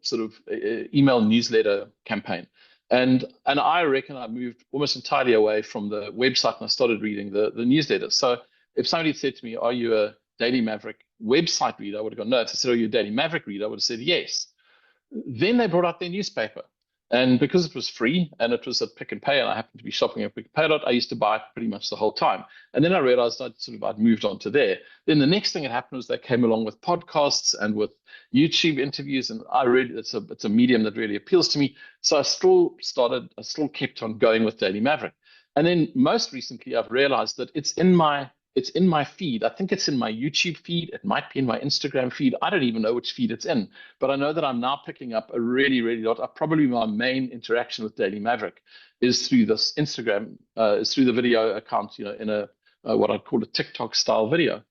S3: newsletter campaign. And I reckon I moved almost entirely away from the website and I started reading the newsletter. So if somebody said to me, "Are you a Daily Maverick website reader?" I would have gone, no. If they said, "Are you a Daily Maverick reader?" I would have said yes. Then they brought out their newspaper. And because it was free and it was at Pick and Pay, and I happened to be shopping at Pick and Pay a lot, I used to buy it pretty much the whole time. And then I realized I'd moved on to there. Then the next thing that happened was they came along with podcasts and with YouTube interviews, and it's a medium that really appeals to me. So I still kept on going with Daily Maverick. And then most recently, I've realized that it's in my feed. I think it's in my YouTube feed. It might be in my Instagram feed. I don't even know which feed it's in, but I know that I'm now picking up a really, really lot. Probably my main interaction with Daily Maverick is through this Instagram, is through the video account, in a what I'd call a TikTok style video.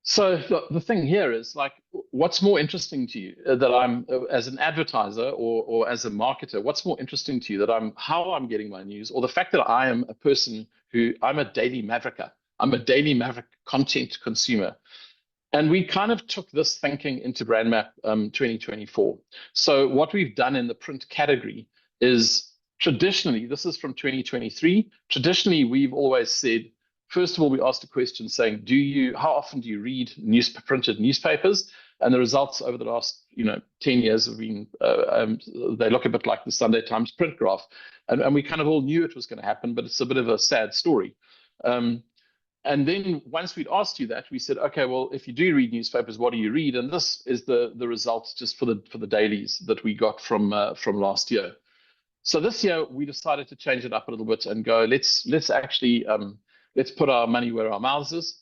S3: So the thing here is, like, what's more interesting to you that I'm as an advertiser or as a marketer? What's more interesting to you that how I'm getting my news, or the fact that I am a person I'm a Daily Mavericker? I'm a Daily Maverick content consumer. And we kind of took this thinking into BrandMapp 2024. So what we've done in the print category is traditionally, this is from 2023, traditionally we've always said, first of all, we asked a question saying, how often do you read printed newspapers? And the results over the last 10 years have been, they look a bit like the Sunday Times print graph. And we kind of all knew it was going to happen, but it's a bit of a sad story. And then once we'd asked you that, we said, okay, well, if you do read newspapers, what do you read? And this is the results just for the dailies that we got from last year. So this year we decided to change it up a little bit and go, let's put our money where our mouths is.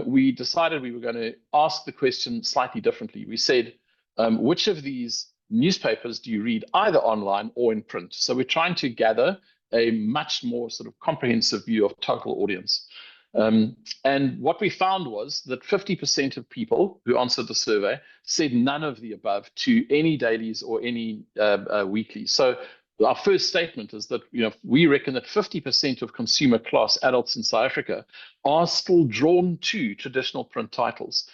S3: We decided we were going to ask the question slightly differently. We said, which of these newspapers do you read either online or in print? So we're trying to gather a much more sort of comprehensive view of total audience. And what we found was that 50% of people who answered the survey said none of the above to any dailies or any weeklies. So our first statement is that we reckon that 50% of consumer class adults in South Africa are still drawn to traditional print titles.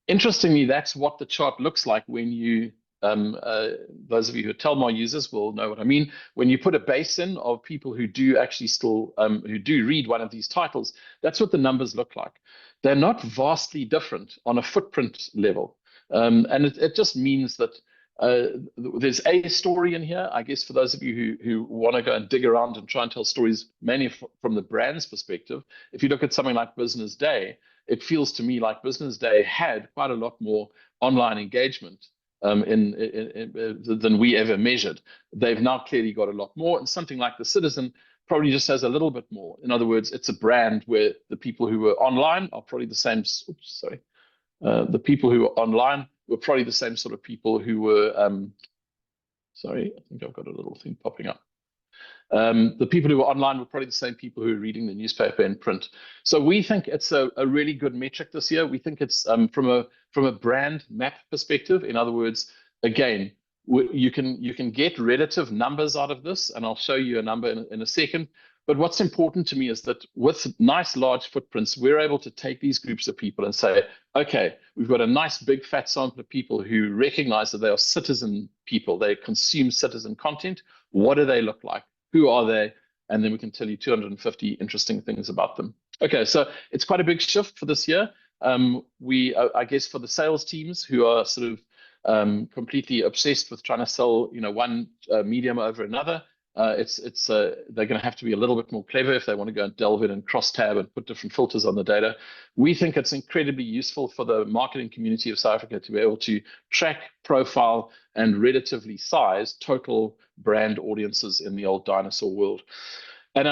S3: Interestingly, that's what the chart looks like when you those of you who are Telmar users will know what I mean. When you put a base in of people who do actually still who do read one of these titles, that's what the numbers look like. They're not vastly different on a footprint level, and it just means that there's a story in here. I guess for those of you who want to go and dig around and try and tell stories mainly from the brand's perspective, if you look at something like Business Day, it feels to me like Business Day had quite a lot more online engagement than we ever measured. They've now clearly got a lot more, and something like the Citizen probably just has a little bit more. In other words, it's a brand where the people who were online are probably the same. The people who were online were probably the same sort of people who were. Sorry, I think I've got a little thing popping up. The people who were online were probably the same people who are reading the newspaper in print. So we think it's a really good metric this year. We think it's from a brand map perspective. In other words, again, you can get relative numbers out of this, and I'll show you a number in a second. But what's important to me is that with nice large footprints, we're able to take these groups of people and say, okay, we've got a nice big fat sample of people who recognize that they are citizen people. They consume citizen content. What do they look like? Who are they? And then we can tell you 250 interesting things about them. Okay, so it's quite a big shift for this year. I guess for the sales teams who are sort of completely obsessed with trying to sell, one medium over another, they're going to have to be a little bit more clever if they want to go and delve in and cross tab and put different filters on the data. We think it's incredibly useful for the marketing community of South Africa to be able to track, profile, and relatively size total brand audiences in the old dinosaur world. And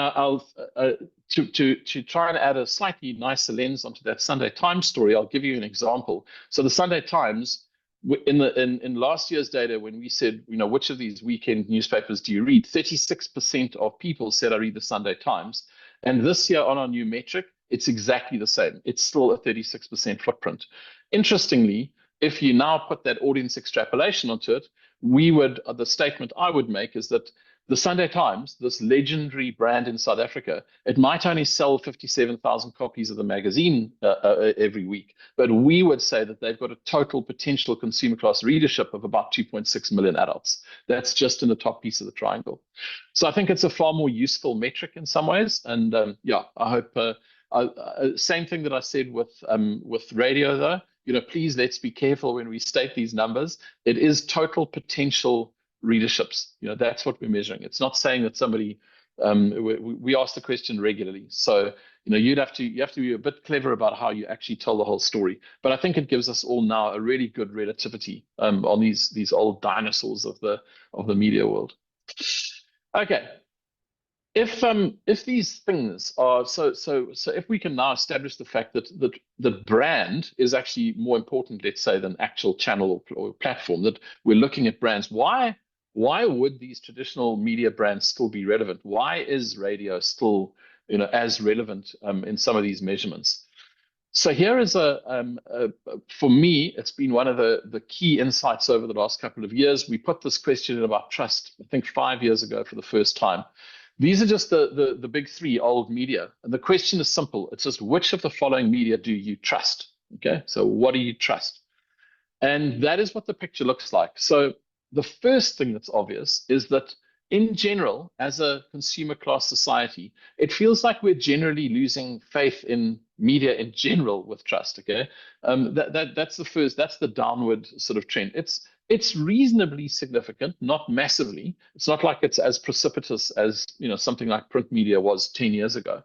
S3: to try and add a slightly nicer lens onto that Sunday Times story, I'll give you an example. So the Sunday Times, in last year's data, when we said, which of these weekend newspapers do you read, 36% of people said I read the Sunday Times. And this year on our new metric, it's exactly the same. It's still a 36% footprint. Interestingly, if you now put that audience extrapolation onto it, the statement I would make is that the Sunday Times, this legendary brand in South Africa, it might only sell 57,000 copies of the magazine every week, but we would say that they've got a total potential consumer class readership of about 2.6 million adults. That's just in the top piece of the triangle. So I think it's a far more useful metric in some ways. And I hope, same thing that I said with radio though, please let's be careful when we state these numbers. It is total potential readerships. That's what we're measuring. It's not saying that somebody, we ask the question regularly. So, you have to be a bit clever about how you actually tell the whole story. But I think it gives us all now a really good relativity on these old dinosaurs of the media world. Okay. If these things are so if we can now establish the fact that the brand is actually more important, let's say, than actual channel or platform, that we're looking at brands, why would these traditional media brands still be relevant? Why is radio still as relevant in some of these measurements? So here is for me, it's been one of the key insights over the last couple of years. We put this question in about trust, I think 5 years ago for the first time. These are just the big three old media. And the question is simple. It's just, which of the following media do you trust? Okay, so what do you trust? And that is what the picture looks like. So the first thing that's obvious is that in general, as a consumer class society, it feels like we're generally losing faith in media in general with trust. Okay, that's the downward sort of trend. It's reasonably significant, not massively. It's not like it's as precipitous as something like print media was 10 years ago.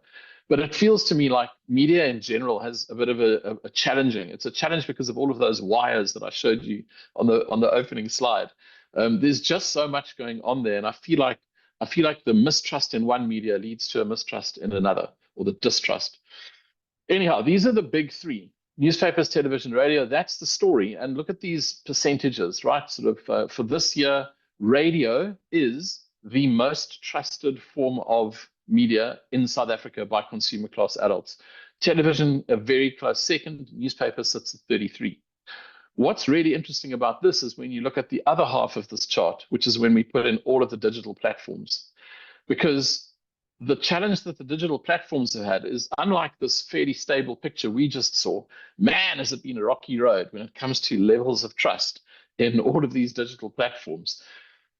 S3: But it feels to me like media in general has a bit of a challenging. It's a challenge because of all of those wires that I showed you on the opening slide. There's just so much going on there, and I feel like the mistrust in one media leads to a mistrust in another, or the distrust. Anyhow, these are the big three: newspapers, television, radio. That's the story. And look at these percentages, right? Sort of for this year, radio is the most trusted form of media in South Africa by consumer class adults. Television, a very close second. Newspaper sits at 33. What's really interesting about this is when you look at the other half of this chart, which is when we put in all of the digital platforms. Because the challenge that the digital platforms have had is, unlike this fairly stable picture we just saw, man, has it been a rocky road when it comes to levels of trust in all of these digital platforms.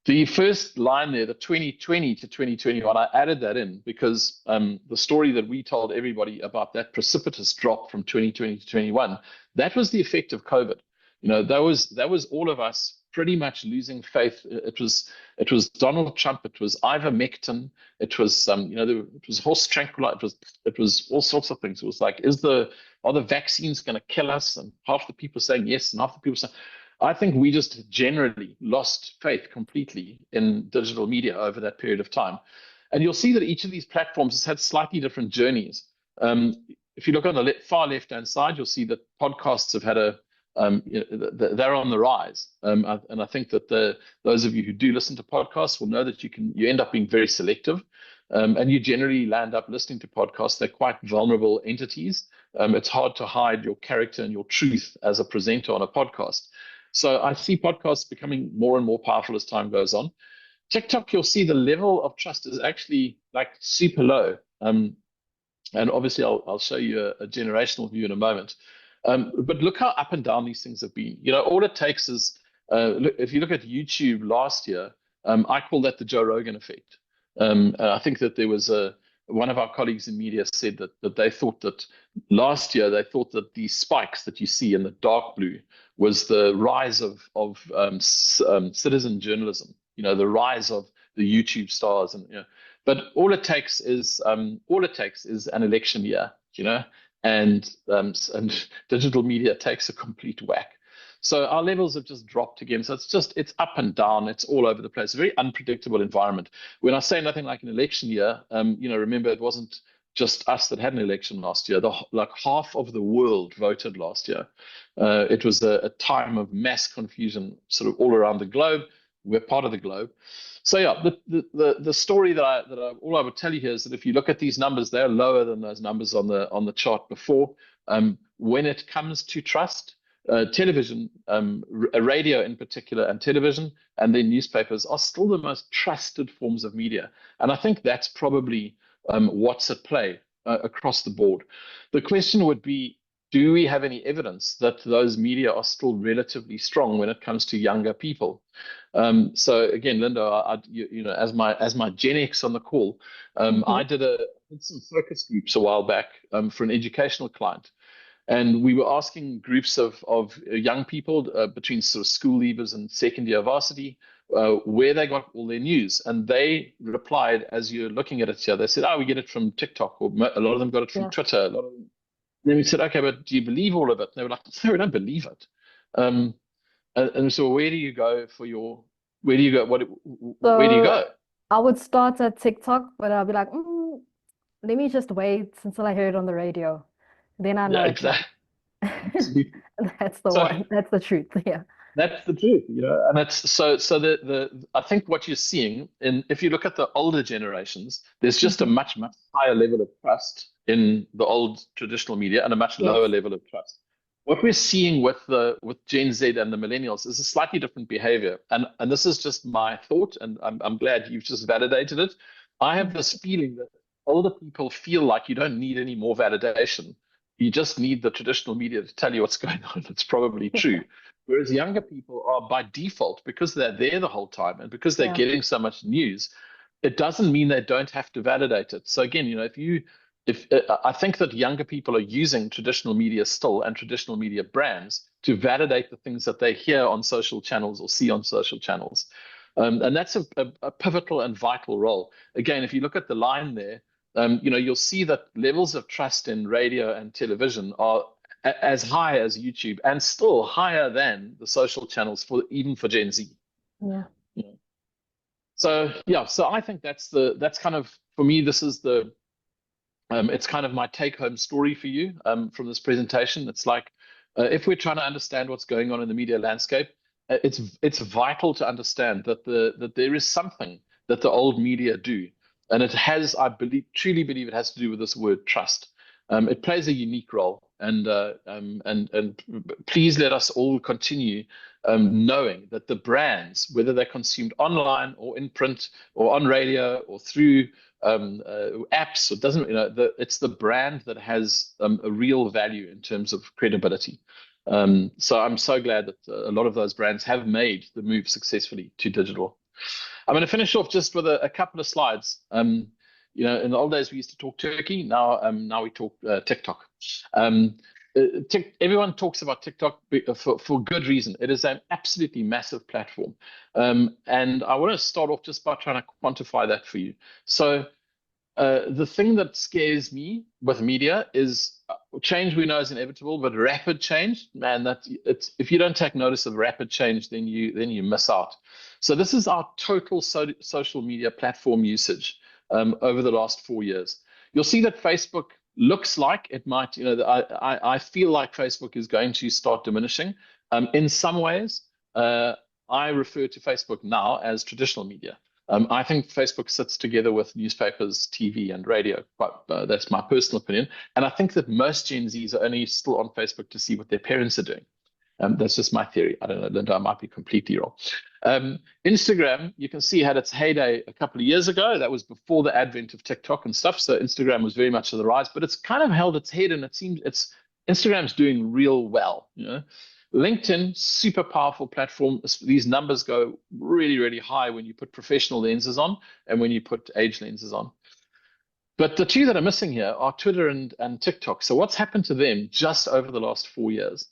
S3: The first line there, the 2020 to 2021, I added that in because the story that we told everybody about that precipitous drop from 2020 to 21, that was the effect of COVID. That was all of us pretty much losing faith. It was Donald Trump. It was ivermectin. It was it was horse tranquilizer. It was all sorts of things. It was like, are the vaccines going to kill us? And half the people saying yes, and half the people saying. I think we just generally lost faith completely in digital media over that period of time. And you'll see that each of these platforms has had slightly different journeys. If you look on the far left-hand side, you'll see that podcasts have had they're on the rise. And I think that those of you who do listen to podcasts will know that you end up being very selective. And you generally land up listening to podcasts. They're quite vulnerable entities. It's hard to hide your character and your truth as a presenter on a podcast. So I see podcasts becoming more and more powerful as time goes on. TikTok, you'll see the level of trust is actually like super low. And obviously I'll show you a generational view in a moment. But look how up and down these things have been. All it takes is, if you look at YouTube last year, I call that the Joe Rogan effect. I think that there was one of our colleagues in media said that they thought that last year, they thought that the spikes that you see in the dark blue was the rise of citizen journalism, the rise of the YouTube stars, and but all it takes is an election year, and digital media takes a complete whack. So our levels have just dropped again. So it's up and down. It's all over the place. A very unpredictable environment. When I say nothing like an election year, remember, it wasn't just us that had an election last year. Like half of the world voted last year. It was a time of mass confusion, sort of all around the globe. We're part of the globe. So yeah, the story that all I would tell you here is that if you look at these numbers, they're lower than those numbers on the chart before. When it comes to trust, television, radio in particular, and television, and then newspapers are still the most trusted forms of media. And I think that's probably what's at play across the board. The question would be, do we have any evidence that those media are still relatively strong when it comes to younger people? So again, Linda, as my Gen X on the call, I did some focus groups a while back for an educational client. And we were asking groups of young people between sort of school leavers and second year varsity where they got all their news. And they replied, as you're looking at it here, they said, we get it from TikTok, or a lot of them got it from Twitter. A lot of them. And then we said, okay, but do you believe all of it? And they were like, no, we don't believe it. And so where do you go? Where do you go?
S1: I would start at TikTok, but I'll be like, let me just wait until I hear it on the radio. Then I know.
S3: Yeah, exactly.
S1: That's the one. That's the truth. Yeah.
S3: That's the truth, and it's so I think what you're seeing if you look at the older generations, there's just a much higher level of trust in the old traditional media and a much lower level of trust. What we're seeing with Gen Z and the millennials is a slightly different behavior, and this is just my thought, and I'm glad you've just validated it. I have this feeling that older people feel like you don't need any more validation. You just need the traditional media to tell you what's going on. It's probably true. Whereas younger people are by default, because they're there the whole time and because they're getting so much news, it doesn't mean they don't have to validate it. So again, if I think that younger people are using traditional media still and traditional media brands to validate the things that they hear on social channels or see on social channels. And that's a pivotal and vital role. Again, if you look at the line there, you'll see that levels of trust in radio and television are as high as YouTube and still higher than the social channels even for Gen Z.
S1: Yeah.
S3: So I think that's kind of, for me, this is it's kind of my take-home story for you from this presentation. It's like, if we're trying to understand what's going on in the media landscape, it's vital to understand that there is something that the old media do. And it has, I truly believe it has to do with this word trust. It plays a unique role, and please let us all continue knowing that the brands, whether they're consumed online or in print or on radio or through apps, it's the brand that has a real value in terms of credibility. So I'm so glad that a lot of those brands have made the move successfully to digital. I'm going to finish off just with a couple of slides. In the old days we used to talk Turkey. Now we talk TikTok. Everyone talks about TikTok for good reason. It is an absolutely massive platform, and I want to start off just by trying to quantify that for you. So the thing that scares me with media is change. We know is inevitable, but rapid change, man, if you don't take notice of rapid change, then you miss out. So this is our total social media platform usage over the last 4 years. You'll see that Facebook looks like it might, I feel like Facebook is going to start diminishing. In some ways, I refer to Facebook now as traditional media. I think Facebook sits together with newspapers, TV, and radio. That's my personal opinion. And I think that most Gen Zs are only still on Facebook to see what their parents are doing. That's just my theory. I don't know, Linda, I might be completely wrong. Instagram, you can see, had its heyday a couple of years ago. That was before the advent of TikTok and stuff. So Instagram was very much on the rise, but it's kind of held its head, and it seems Instagram's doing real well. LinkedIn, super powerful platform. These numbers go really, really high when you put professional lenses on and when you put age lenses on. But the two that are missing here are Twitter and TikTok. So what's happened to them just over the last 4 years?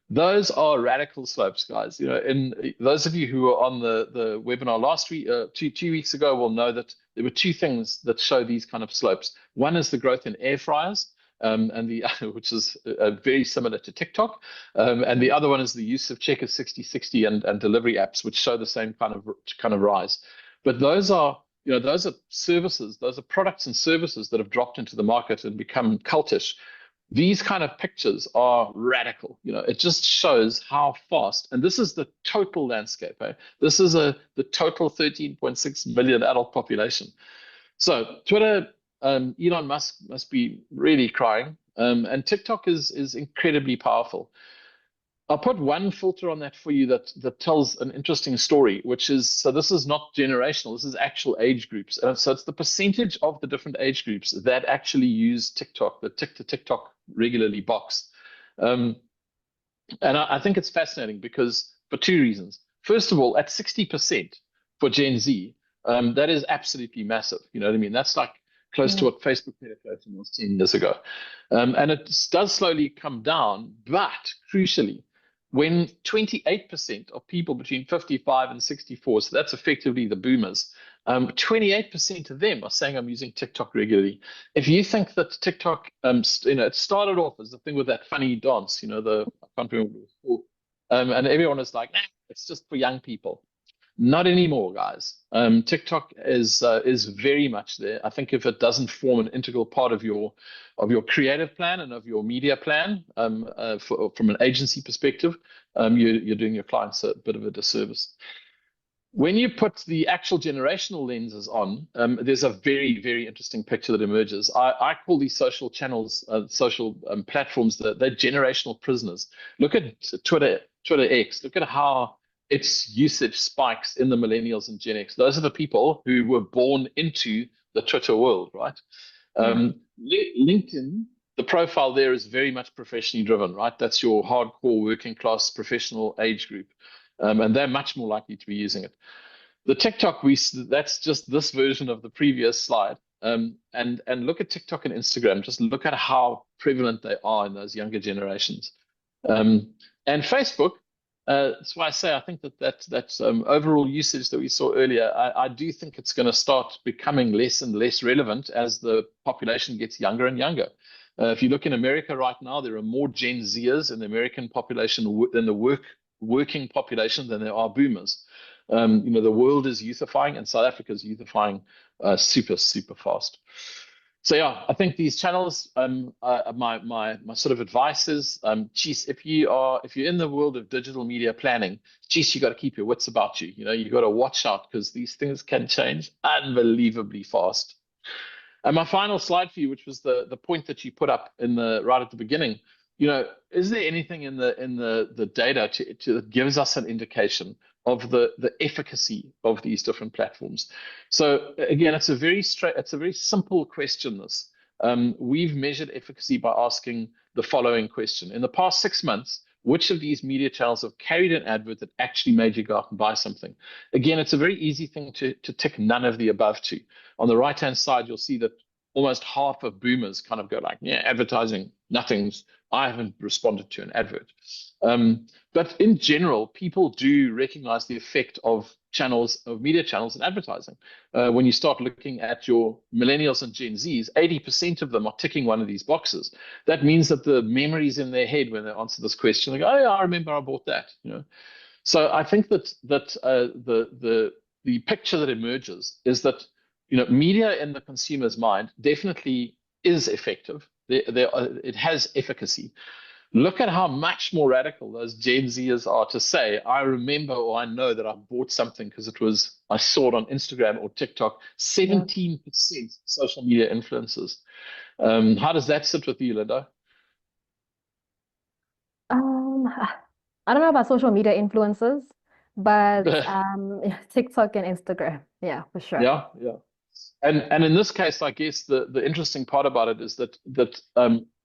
S3: Those are radical slopes, guys. And those of you who were on the webinar last week, 2 weeks ago, will know that there were two things that show these kind of slopes. One is the growth in air fryers, and the which is very similar to TikTok, and the other one is the use of Checkers 6060 and delivery apps, which show the same kind of rise. But those are services, those are products and services that have dropped into the market and become cultish. These kind of pictures are radical. It just shows how fast, and this is the total landscape. This is the total 13.6 million adult population. So Twitter, Elon Musk must be really crying, and TikTok is incredibly powerful. I'll put one filter on that for you that tells an interesting story, which is, so this is not generational, this is actual age groups. And so it's the percentage of the different age groups that actually use TikTok, the TikTok regularly box. And I think it's fascinating because for two reasons. First of all, at 60% for Gen Z, that is absolutely massive. You know what I mean? That's like close to what Facebook penetration was 10 years ago. And it does slowly come down, but crucially, when 28% of people between 55 and 64, so that's effectively the boomers, 28% of them are saying I'm using TikTok regularly. If you think that TikTok, it started off as the thing with that funny dance, I can't remember what it was called, and everyone is like, nah, it's just for young people. Not anymore, guys. TikTok is very much there. I think if it doesn't form an integral part of your creative plan and of your media plan, from an agency perspective, you're doing your clients a bit of a disservice. When you put the actual generational lenses on, there's a very, very interesting picture that emerges. I call these social channels, social platforms, they're generational prisoners. Look at Twitter X. Look at how its usage spikes in the millennials and Gen X. Those are the people who were born into the Twitter world, right? LinkedIn, the profile there is very much professionally driven, right? That's your hardcore working class professional age group. And they're much more likely to be using it. The TikTok, that's just this version of the previous slide. And look at TikTok and Instagram. Just look at how prevalent they are in those younger generations. And Facebook, that's why I say I think that overall usage that we saw earlier, I do think it's going to start becoming less and less relevant as the population gets younger and younger. If you look in America right now, there are more Gen Zers in the American population than the working population than there are boomers. The world is youthifying, and South Africa is youthifying super, super fast. So yeah, I think these channels, my sort of advice is, if you're in the world of digital media planning, you got to keep your wits about you. You got to watch out because these things can change unbelievably fast. And my final slide for you, which was the point that you put up right at the beginning, is there anything in the data that gives us an indication of the efficacy of these different platforms? So again, it's a very simple question. We've measured efficacy by asking the following question: in the past 6 months, which of these media channels have carried an advert that actually made you go out and buy something? Again, it's a very easy thing to tick none of the above to. On the right hand side, you'll see that almost half of boomers kind of go like, yeah, advertising, I haven't responded to an advert. But in general, people do recognize the effect of media channels and advertising. When you start looking at your millennials and Gen Zs, 80% of them are ticking one of these boxes. That means that the memories in their head when they answer this question, they go, oh, yeah, I remember I bought that. So I think that the picture that emerges is that media in the consumer's mind definitely is effective. It has efficacy. Look at how much more radical those Gen Zers are to say, I remember or I know that I bought something because I saw it on Instagram or TikTok. 17% social media influencers. How does that sit with you, Linda?
S1: I don't know about social media influencers, but TikTok and Instagram, yeah, for sure.
S3: Yeah. And in this case, I guess the interesting part about it is that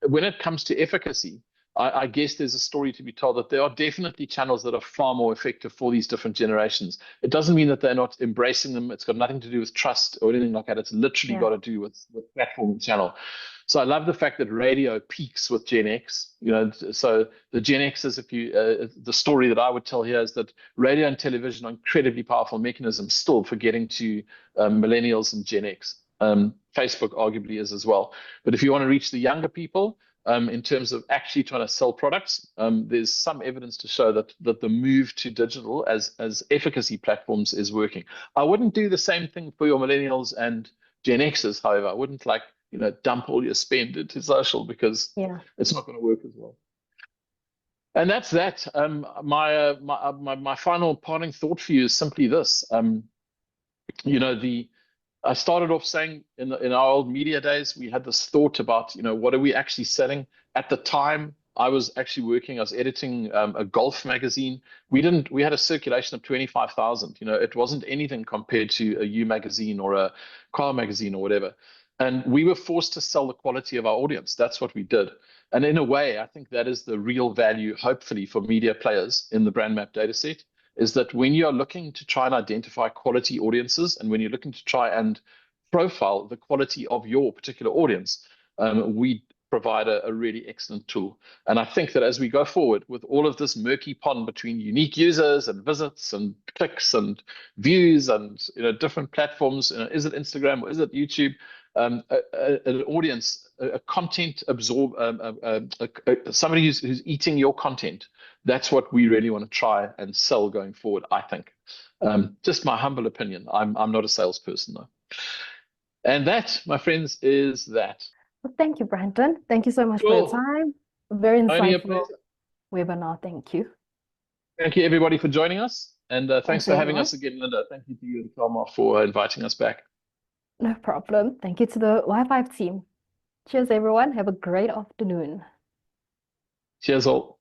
S3: when it comes to efficacy, I guess there's a story to be told that there are definitely channels that are far more effective for these different generations. It doesn't mean that they're not embracing them. It's got nothing to do with trust or anything like that. It's literally got to do with platform and channel. So I love the fact that radio peaks with Gen X. So the Gen Xers, the story that I would tell here is that radio and television are incredibly powerful mechanisms still for getting to millennials and Gen X. Facebook arguably is as well. But if you want to reach the younger people, in terms of actually trying to sell products, there's some evidence to show that the move to digital as efficacy platforms is working. I wouldn't do the same thing for your millennials and Gen Xers, however. I wouldn't dump all your spend into social, because it's not going to work as well. And that's that. My final parting thought for you is simply this. I started off saying in our old media days, we had this thought about, what are we actually selling? At the time, I was editing a golf magazine. We had a circulation of 25,000. It wasn't anything compared to a U magazine or a car magazine or whatever. And we were forced to sell the quality of our audience. That's what we did. And in a way, I think that is the real value, hopefully, for media players in the BrandMapp data set, is that when you're looking to try and identify quality audiences, and when you're looking to try and profile the quality of your particular audience, we provide a really excellent tool. And I think that as we go forward with all of this murky pond between unique users and visits and clicks and views and different platforms, is it Instagram or is it YouTube? An audience, a content somebody who's eating your content. That's what we really want to try and sell going forward, I think. Just my humble opinion. I'm not a salesperson, though. And that, my friends, is that.
S1: Well, thank you, Brandon. Thank you so much for your time. Very insightful webinar. Thank you.
S3: Thank you, everybody, for joining us. And thanks for having us again, Linda. Thank you to you and Thelma for inviting us back.
S1: No problem. Thank you to the Y5 team. Cheers, everyone. Have a great afternoon.
S3: Cheers all.